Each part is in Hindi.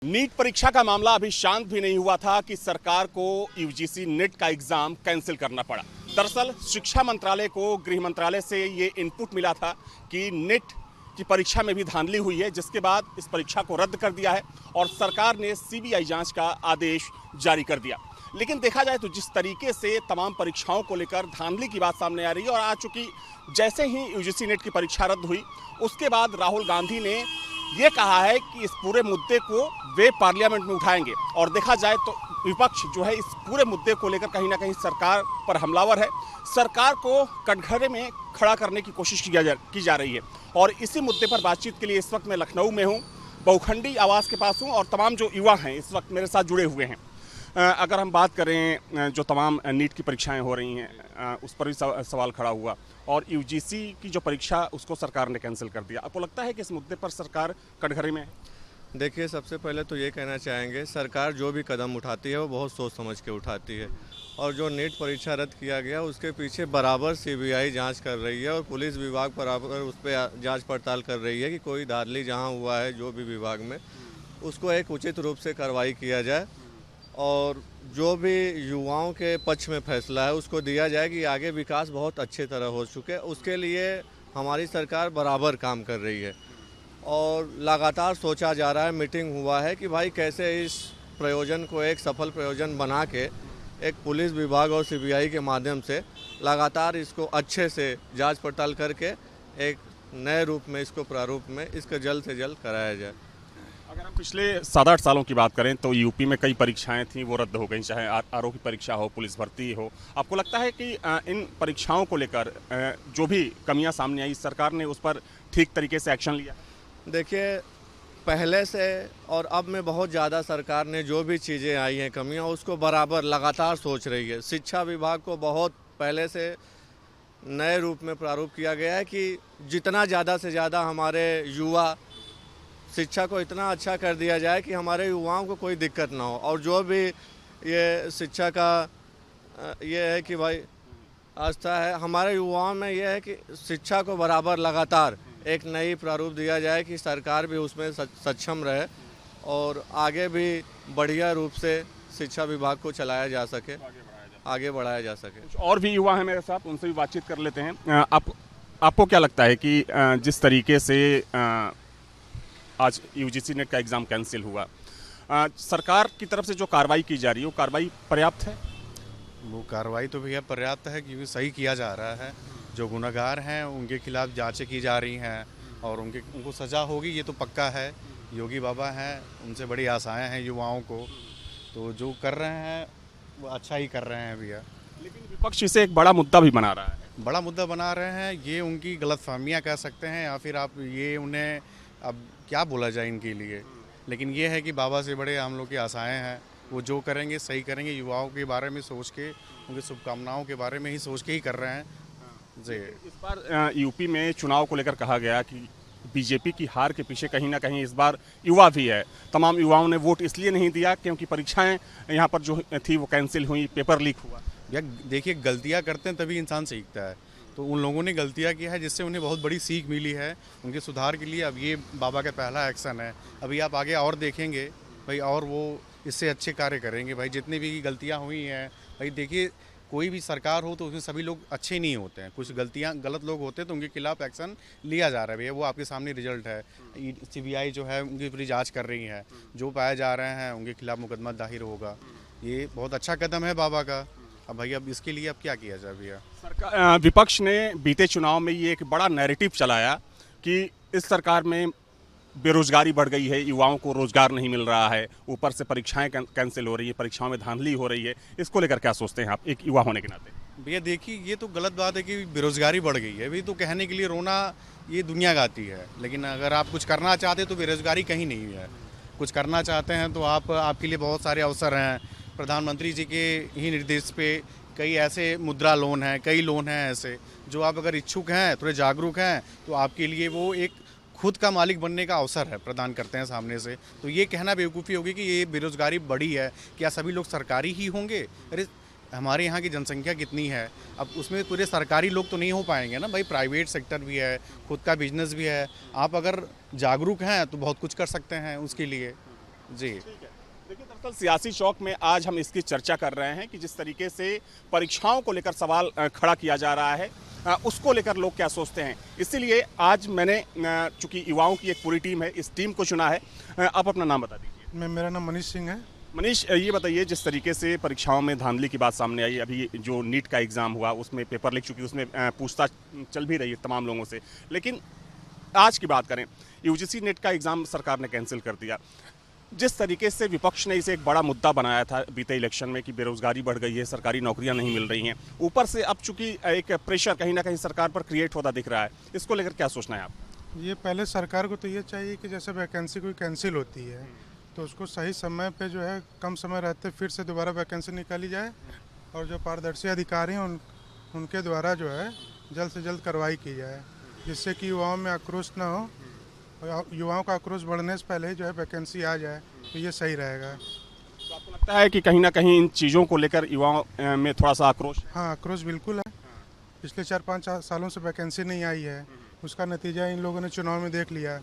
नीट परीक्षा का मामला अभी शांत भी नहीं हुआ था कि सरकार को यूजीसी नेट का एग्जाम कैंसिल करना पड़ा। दरअसल शिक्षा मंत्रालय को गृह मंत्रालय से ये इनपुट मिला था कि नेट की परीक्षा में भी धांधली हुई है, जिसके बाद इस परीक्षा को रद्द कर दिया है और सरकार ने सीबीआई जांच का आदेश जारी कर दिया। लेकिन देखा जाए तो जिस तरीके से तमाम परीक्षाओं को लेकर धांधली की बात सामने आ रही है और आ चुकी, जैसे ही यूजीसी नेट की परीक्षा रद्द हुई उसके बाद राहुल गांधी ने ये कहा है कि इस पूरे मुद्दे को वे पार्लियामेंट में उठाएंगे। और देखा जाए तो विपक्ष जो है इस पूरे मुद्दे को लेकर कहीं ना कहीं सरकार पर हमलावर है। सरकार को कटघरे में खड़ा करने की कोशिश की जा रही है और इसी मुद्दे पर बातचीत के लिए इस वक्त मैं लखनऊ में हूँ, बहुखंडी आवास के पास हूँ और तमाम जो युवा हैं इस वक्त मेरे साथ जुड़े हुए हैं। अगर हम बात करें जो तमाम नीट की परीक्षाएं हो रही हैं उस पर भी सवाल खड़ा हुआ और यूजीसी की जो परीक्षा उसको सरकार ने कैंसिल कर दिया। आपको लगता है कि इस मुद्दे पर सरकार कटघरे में है? देखिए, सबसे पहले तो ये कहना चाहेंगे, सरकार जो भी कदम उठाती है वो बहुत सोच समझ के उठाती है और जो नीट परीक्षा रद्द किया गया उसके पीछे बराबर सीबीआई जांच कर रही है और पुलिस विभाग बराबर उस पर जांच पड़ताल कर रही है कि कोई धांधली जहां हुआ है जो भी विभाग में उसको एक उचित रूप से कार्रवाई किया जाए और जो भी युवाओं के पक्ष में फैसला है उसको दिया जाए कि आगे विकास बहुत अच्छे तरह हो चुके, उसके लिए हमारी सरकार बराबर काम कर रही है और लगातार सोचा जा रहा है, मीटिंग हुआ है कि भाई कैसे इस प्रयोजन को एक सफल प्रयोजन बना के एक पुलिस विभाग और सीबीआई के माध्यम से लगातार इसको अच्छे से जांच पड़ताल करके एक नए रूप में इसको प्रारूप में इसको जल्द से जल्द कराया जाए। अगर हम पिछले 7-8 सालों की बात करें तो यूपी में कई परीक्षाएं थीं वो रद्द हो गई, चाहे आरओ की परीक्षा हो, पुलिस भर्ती हो। आपको लगता है कि इन परीक्षाओं को लेकर जो भी कमियां सामने आई सरकार ने उस पर ठीक तरीके से एक्शन लिया? देखिए, पहले से और अब में बहुत ज़्यादा सरकार ने जो भी चीज़ें आई हैं कमियां उसको बराबर लगातार सोच रही है। शिक्षा विभाग को बहुत पहले से नए रूप में प्रारूप किया गया है कि जितना ज़्यादा से ज़्यादा हमारे युवा शिक्षा को इतना अच्छा कर दिया जाए कि हमारे युवाओं को कोई दिक्कत ना हो। और जो भी ये शिक्षा का ये है कि भाई आस्था है हमारे युवाओं में, ये है कि शिक्षा को बराबर लगातार एक नई प्रारूप दिया जाए कि सरकार भी उसमें सक्षम रहे और आगे भी बढ़िया रूप से शिक्षा विभाग को चलाया जा सके, आगे बढ़ाया जा सके। कुछ और भी युवा हैं मेरे साथ, उनसे भी बातचीत कर लेते हैं। आपको क्या लगता है कि जिस तरीके से आज यूजीसी नेट का एग्ज़ाम कैंसिल हुआ, सरकार की तरफ से जो कार्रवाई की जा रही है वो कार्रवाई पर्याप्त है? वो कार्रवाई तो भैया पर्याप्त है क्योंकि सही किया जा रहा है। जो गुनहगार हैं उनके खिलाफ जांचें की जा रही हैं और उनको सज़ा होगी, ये तो पक्का है। योगी बाबा हैं, उनसे बड़ी आशाएं हैं युवाओं को, तो जो कर रहे हैं वो अच्छा ही कर रहे हैं भैया। लेकिन विपक्ष इसे एक बड़ा मुद्दा भी बना रहा है। बड़ा मुद्दा बना रहे हैं, ये उनकी गलतफहमियां कह सकते हैं या फिर आप ये उन्हें अब क्या बोला जाए इनके लिए। लेकिन ये है कि बाबा से बड़े हम लोग की आशाएं हैं, वो जो करेंगे सही करेंगे, युवाओं के बारे में सोच के, उनकी शुभकामनाओं के बारे में ही सोच के ही कर रहे हैं जी। इस बार यूपी में चुनाव को लेकर कहा गया कि बीजेपी की हार के पीछे कहीं ना कहीं इस बार युवा भी है। तमाम युवाओं ने वोट इसलिए नहीं दिया क्योंकि परीक्षाएं यहाँ पर जो थी वो कैंसिल हुई, पेपर लीक हुआ। या देखिए, गलतियां करते हैं तभी इंसान सीखता है, तो उन लोगों ने गलतियां की है जिससे उन्हें बहुत बड़ी सीख मिली है उनके सुधार के लिए। अब ये बाबा का पहला एक्शन है, अभी आप आगे और देखेंगे भाई और वो इससे अच्छे कार्य करेंगे। भाई जितनी भी गलतियां हुई हैं, भाई देखिए कोई भी सरकार हो तो उसमें सभी लोग अच्छे नहीं होते हैं, कुछ गलत लोग होते हैं तो उनके खिलाफ एक्शन लिया जा रहा है भैया। वो आपके सामने रिजल्ट है, सीबीआई जो है उनकी पूरी जाँच कर रही है, जो पाए जा रहे हैं उनके खिलाफ मुकदमा दाखिल होगा। ये बहुत अच्छा कदम है बाबा का। अब भाई अब इसके लिए अब क्या किया जाए भैया? सरकार विपक्ष ने बीते चुनाव में ये एक बड़ा नैरेटिव चलाया कि इस सरकार में बेरोजगारी बढ़ गई है, युवाओं को रोजगार नहीं मिल रहा है, ऊपर से परीक्षाएं कैंसिल हो रही है, परीक्षाओं में धांधली हो रही है। इसको लेकर क्या सोचते हैं आप एक युवा होने के नाते? भैया देखिए, ये तो गलत बात है कि बेरोजगारी बढ़ गई है। अभी तो कहने के लिए रोना ये दुनिया गाती है, लेकिन अगर आप कुछ करना चाहते तो बेरोजगारी कहीं नहीं है। कुछ करना चाहते हैं तो आपके लिए बहुत सारे अवसर हैं। प्रधानमंत्री जी के ही निर्देश पे कई ऐसे मुद्रा लोन हैं, कई लोन हैं ऐसे, जो आप अगर इच्छुक हैं, थोड़े जागरूक हैं तो आपके लिए वो एक खुद का मालिक बनने का अवसर है, प्रदान करते हैं सामने से। तो ये कहना बेवकूफ़ी होगी कि ये बेरोजगारी बढ़ी है, क्या सभी लोग सरकारी ही होंगे? अरे हमारे यहाँ की जनसंख्या कितनी है, अब उसमें पूरे सरकारी लोग तो नहीं हो पाएंगे ना भाई, प्राइवेट सेक्टर भी है, खुद का बिजनेस भी है। आप अगर जागरूक हैं तो बहुत कुछ कर सकते हैं उसके लिए। जी। देखिए, दरअसल सियासी चौक में आज हम इसकी चर्चा कर रहे हैं कि जिस तरीके से परीक्षाओं को लेकर सवाल खड़ा किया जा रहा है, उसको लेकर लोग क्या सोचते हैं। इसीलिए आज मैंने चूंकि युवाओं की एक पूरी टीम है, इस टीम को चुना है। आप अपना नाम बता दीजिए। मेरा नाम मनीष सिंह है। मनीष, ये बताइए, जिस तरीके से परीक्षाओं में धांधली की बात सामने आई, अभी जो नीट का एग्ज़ाम हुआ उसमें पेपर लीक, चूंकि उसमें पूछताछ चल भी रही है तमाम लोगों से, लेकिन आज की बात करें, यूजीसी नेट का एग्ज़ाम सरकार ने कैंसिल कर दिया। जिस तरीके से विपक्ष ने इसे एक बड़ा मुद्दा बनाया था बीते इलेक्शन में कि बेरोजगारी बढ़ गई है, सरकारी नौकरियां नहीं मिल रही हैं, ऊपर से अब चूंकि एक प्रेशर कहीं ना कहीं सरकार पर क्रिएट होता दिख रहा है, इसको लेकर क्या सोचना है आप? ये पहले सरकार को तो ये चाहिए कि जैसे वैकेंसी कोई कैंसिल होती है तो उसको सही समय पे जो है, कम समय रहते फिर से दोबारा वैकेंसी निकाली जाए, और जो पारदर्शी अधिकारी हैं उनके द्वारा जो है जल्द से जल्द कार्रवाई की जाए, जिससे कि युवाओं में आक्रोश ना हो, और युवाओं का आक्रोश बढ़ने से पहले ही जो है वैकेंसी आ जाए, तो ये सही रहेगा। तो आपको लगता है कि कहीं ना कहीं इन चीज़ों को लेकर युवाओं में थोड़ा सा आक्रोश? हाँ, आक्रोश बिल्कुल है। पिछले 4-5 सालों से वैकेंसी नहीं आई है, उसका नतीजा इन लोगों ने चुनाव में देख लिया,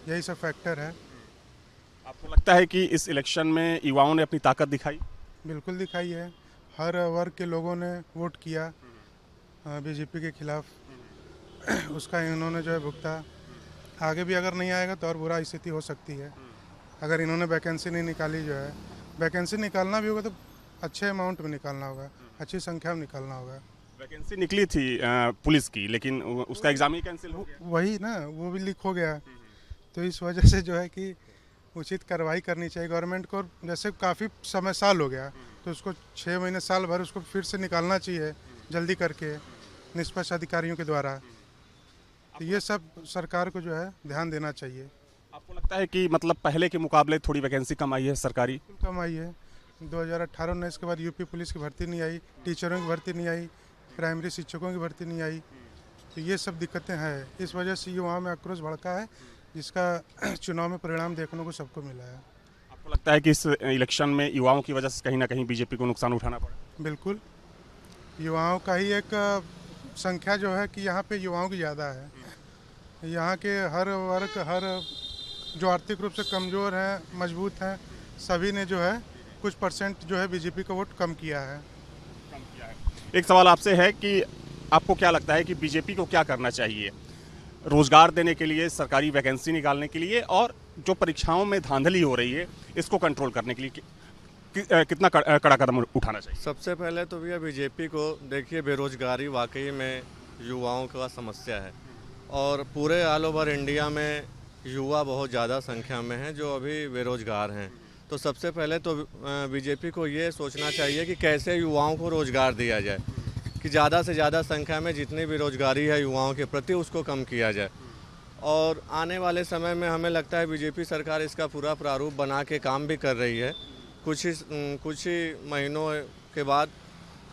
यही सब फैक्टर है। आपको लगता है कि इस इलेक्शन में युवाओं ने अपनी ताकत दिखाई? बिल्कुल दिखाई है। हर वर्ग के लोगों ने वोट किया बीजेपी के खिलाफ, उसका इन्होंने जो है भुगता। आगे भी अगर नहीं आएगा तो और बुरा स्थिति हो सकती है। अगर इन्होंने वैकेंसी नहीं निकाली, जो है वैकेंसी निकालना भी होगा तो अच्छे अमाउंट में निकालना होगा, अच्छी संख्या में निकालना होगा। वैकेंसी निकली थी पुलिस की, लेकिन उसका एग्ज़ाम ही कैंसिल हो गया। वही ना, वो भी लीक हो गया। तो इस वजह से जो है कि उचित कार्रवाई करनी चाहिए गवर्नमेंट को। जैसे काफ़ी समय, साल हो गया, तो उसको 6 महीने, साल भर उसको फिर से निकालना चाहिए जल्दी करके, निष्पक्ष अधिकारियों के द्वारा। तो ये सब सरकार को जो है ध्यान देना चाहिए। आपको लगता है कि मतलब पहले के मुकाबले थोड़ी वैकेंसी कम आई है सरकारी? कम आई है। 2018-19 के बाद यूपी पुलिस की भर्ती नहीं आई, टीचरों की भर्ती नहीं आई, प्राइमरी शिक्षकों की भर्ती नहीं आई। तो ये सब दिक्कतें हैं। इस वजह से युवाओं में आक्रोश भड़का है, जिसका चुनाव में परिणाम देखने को सबको मिला है। आपको लगता है कि इस इलेक्शन में युवाओं की वजह से कहीं ना कहीं बीजेपी को नुकसान उठाना पड़ा? बिल्कुल, युवाओं का ही एक संख्या जो है कि यहाँ पे युवाओं की ज़्यादा है। यहाँ के हर वर्ग, हर जो आर्थिक रूप से कमज़ोर हैं, मजबूत हैं, सभी ने जो है कुछ परसेंट जो है बीजेपी का वोट कम किया है। एक सवाल आपसे है कि आपको क्या लगता है कि बीजेपी को क्या करना चाहिए रोजगार देने के लिए, सरकारी वैकेंसी निकालने के लिए, और जो परीक्षाओं में धांधली हो रही है इसको कंट्रोल करने के लिए कितना कड़ा कदम उठाना चाहिए? सबसे पहले तो भैया बीजेपी को देखिए, बेरोजगारी वाकई में युवाओं का समस्या है, और पूरे ऑल ओवर इंडिया में युवा बहुत ज़्यादा संख्या में हैं जो अभी बेरोजगार हैं। तो सबसे पहले तो बीजेपी को ये सोचना चाहिए कि कैसे युवाओं को रोज़गार दिया जाए, कि ज़्यादा से ज़्यादा संख्या में जितनी बेरोजगारी है युवाओं के प्रति उसको कम किया जाए। और आने वाले समय में हमें लगता है बीजेपी सरकार इसका पूरा प्रारूप बना के काम भी कर रही है। कुछ ही महीनों के बाद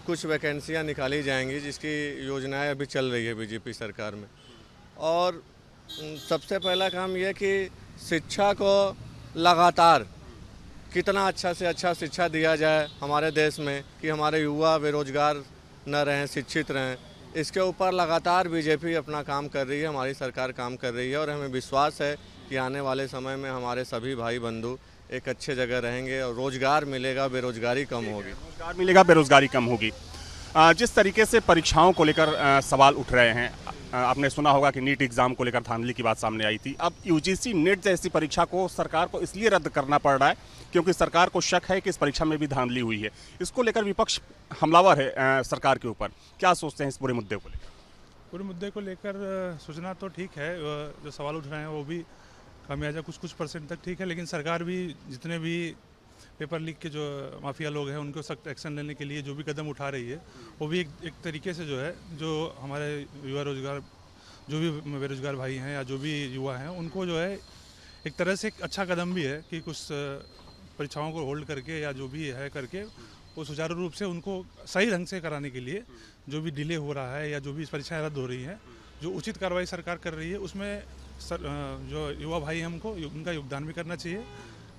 कुछ वैकेंसियाँ निकाली जाएंगी, जिसकी योजनाएं अभी चल रही है बीजेपी सरकार में। और सबसे पहला काम यह कि शिक्षा को लगातार कितना अच्छा से अच्छा शिक्षा दिया जाए हमारे देश में, कि हमारे युवा बेरोजगार न रहें, शिक्षित रहें। इसके ऊपर लगातार बीजेपी अपना काम कर रही है, हमारी सरकार काम कर रही है, और हमें विश्वास है कि आने वाले समय में हमारे सभी भाई बंधु एक अच्छे जगह रहेंगे और रोज़गार मिलेगा, बेरोजगारी कम होगी। रोजगार मिलेगा, बेरोजगारी कम होगी। जिस तरीके से परीक्षाओं को लेकर सवाल उठ रहे हैं, आपने सुना होगा कि नीट एग्ज़ाम को लेकर धांधली की बात सामने आई थी। अब यूजीसी नेट जैसी परीक्षा को सरकार को इसलिए रद्द करना पड़ रहा है क्योंकि सरकार को शक है कि इस परीक्षा में भी धांधली हुई है। इसको लेकर विपक्ष हमलावर है सरकार के ऊपर। क्या सोचते हैं इस पूरे मुद्दे को लेकर? पूरे मुद्दे को लेकर सोचना तो ठीक है, जो सवाल उठ रहे हैं वो भी खामियाजा कुछ परसेंट तक ठीक है, लेकिन सरकार भी जितने भी पेपर लीक के जो माफिया लोग हैं उनको सख्त एक्शन लेने के लिए जो भी कदम उठा रही है, वो भी एक तरीके से जो है, जो हमारे युवा रोजगार, जो भी बेरोजगार भाई हैं या जो भी युवा हैं, उनको जो है एक तरह से एक अच्छा कदम भी है कि कुछ परीक्षाओं को होल्ड करके या जो भी है करके वो सुचारू रूप से उनको सही ढंग से कराने के लिए जो भी डिले हो रहा है या जो भी परीक्षाएं रद्द हो रही हैं, जो उचित कार्रवाई सरकार कर रही है उसमें जो युवा भाई हैं उनका योगदान भी करना चाहिए,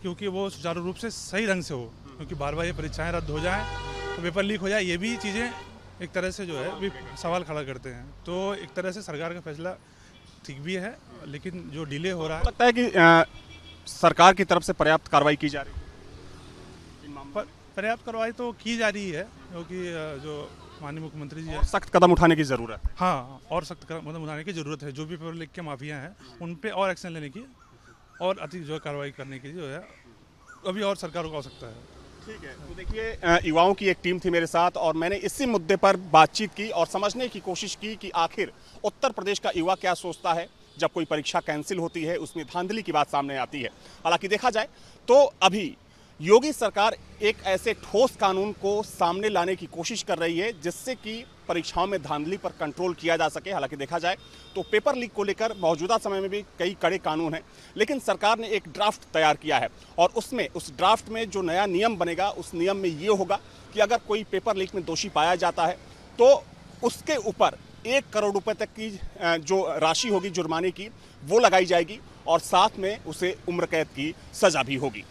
क्योंकि वो सुचारू रूप से सही ढंग से हो। क्योंकि बार बार ये परीक्षाएं रद्द हो जाएं तो पेपर लीक हो जाए, ये भी चीज़ें एक तरह से जो है भी सवाल खड़ा करते हैं। तो एक तरह से सरकार का फैसला ठीक भी है, लेकिन जो डिले हो रहा है, लगता है कि सरकार की तरफ से पर्याप्त कार्रवाई की जा रही है इन मामलों में? पर्याप्त कार्रवाई तो की जा रही है, क्योंकि जो माननीय मुख्यमंत्री जी हैं, और सख्त कदम उठाने की जरूरत है। हाँ, और सख्त कदम उठाने की जरूरत है। जो भी पेपर लीक के माफिया हैं उन पे और एक्शन लेने की और अधिक जो कार्रवाई करने की जो है अभी और सरकार को आवश्यकता है। ठीक है, तो देखिए युवाओं की एक टीम थी मेरे साथ और मैंने इसी मुद्दे पर बातचीत की और समझने की कोशिश की कि आखिर उत्तर प्रदेश का युवा क्या सोचता है जब कोई परीक्षा कैंसिल होती है, उसमें धांधली की बात सामने आती है। हालांकि देखा जाए तो अभी योगी सरकार एक ऐसे ठोस कानून को सामने लाने की कोशिश कर रही है जिससे कि परीक्षाओं में धांधली पर कंट्रोल किया जा सके। हालांकि देखा जाए तो पेपर लीक को लेकर मौजूदा समय में भी कई कड़े कानून हैं, लेकिन सरकार ने एक ड्राफ्ट तैयार किया है और उस ड्राफ्ट में जो नया नियम बनेगा उस नियम में ये होगा कि अगर कोई पेपर लीक में दोषी पाया जाता है तो उसके ऊपर 1 करोड़ रुपए तक की जो राशि होगी जुर्माने की वो लगाई जाएगी और साथ में उसे उम्र कैद की सजा भी होगी।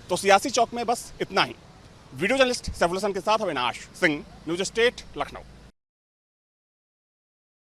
तो सियासी चौक में बस इतना ही। वीडियो जर्नलिस्ट सैफुल हसन के साथ अविनाश सिंह, न्यूज स्टेट, लखनऊ।